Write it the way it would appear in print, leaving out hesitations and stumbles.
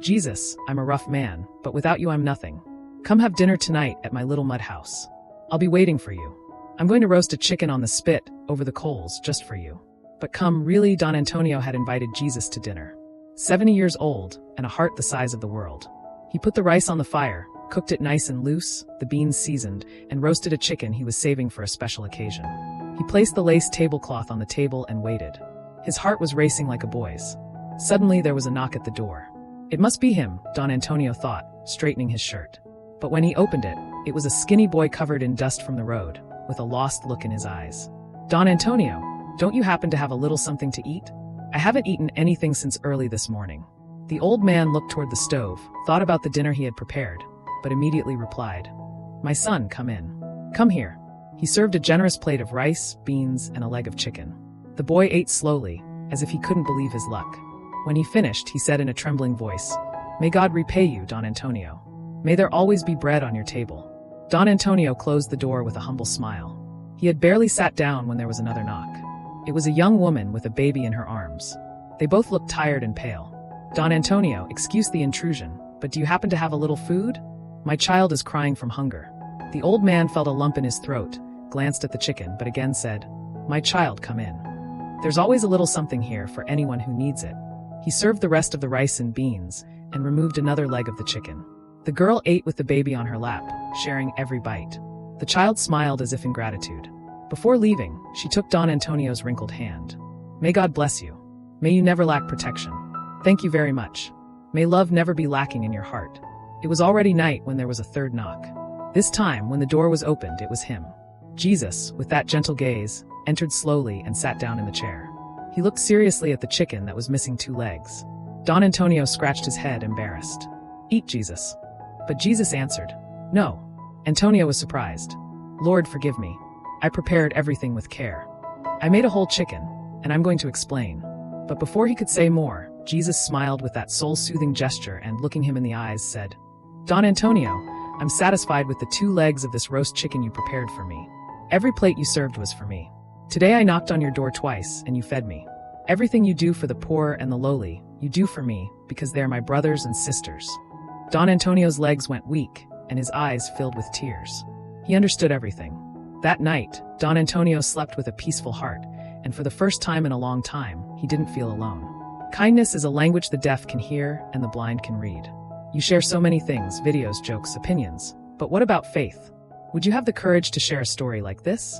Jesus, I'm a rough man, but without you I'm nothing. Come have dinner tonight at my little mud house. I'll be waiting for you. I'm going to roast a chicken on the spit, over the coals, just for you. But come, really, Don Antonio had invited Jesus to dinner. 70 years old, and a heart the size of the world. He put the rice on the fire, cooked it nice and loose, the beans seasoned, and roasted a chicken he was saving for a special occasion. He placed the lace tablecloth on the table and waited. His heart was racing like a boy's. Suddenly there was a knock at the door. It must be him, Don Antonio thought, straightening his shirt. But when he opened it, it was a skinny boy covered in dust from the road, with a lost look in his eyes. Don Antonio, don't you happen to have a little something to eat? I haven't eaten anything since early this morning. The old man looked toward the stove, thought about the dinner he had prepared, but immediately replied, My son, come in. Come here. He served a generous plate of rice, beans, and a leg of chicken. The boy ate slowly, as if he couldn't believe his luck. When he finished, he said in a trembling voice, May God repay you, Don Antonio. May there always be bread on your table. Don Antonio closed the door with a humble smile. He had barely sat down when there was another knock. It was a young woman with a baby in her arms. They both looked tired and pale. Don Antonio, excuse the intrusion, but do you happen to have a little food? My child is crying from hunger. The old man felt a lump in his throat, glanced at the chicken, but again said, My child, come in. There's always a little something here for anyone who needs it. He served the rest of the rice and beans, and removed another leg of the chicken. The girl ate with the baby on her lap, sharing every bite. The child smiled as if in gratitude. Before leaving, she took Don Antonio's wrinkled hand. May God bless you. May you never lack protection. Thank you very much. May love never be lacking in your heart. It was already night when there was a third knock. This time, when the door was opened, it was him. Jesus, with that gentle gaze, entered slowly and sat down in the chair. He looked seriously at the chicken that was missing 2 legs. Don Antonio scratched his head, embarrassed. Eat, Jesus. But Jesus answered, No. Antonio was surprised. Lord, forgive me. I prepared everything with care. I made a whole chicken, and I'm going to explain. But before he could say more, Jesus smiled with that soul-soothing gesture and, looking him in the eyes, said, Don Antonio, I'm satisfied with the 2 legs of this roast chicken you prepared for me. Every plate you served was for me. Today I knocked on your door twice, and you fed me. Everything you do for the poor and the lowly, you do for me, because they are my brothers and sisters. Don Antonio's legs went weak, and his eyes filled with tears. He understood everything. That night, Don Antonio slept with a peaceful heart, and for the first time in a long time, he didn't feel alone. Kindness is a language the deaf can hear and the blind can read. You share so many things, videos, jokes, opinions. But what about faith? Would you have the courage to share a story like this?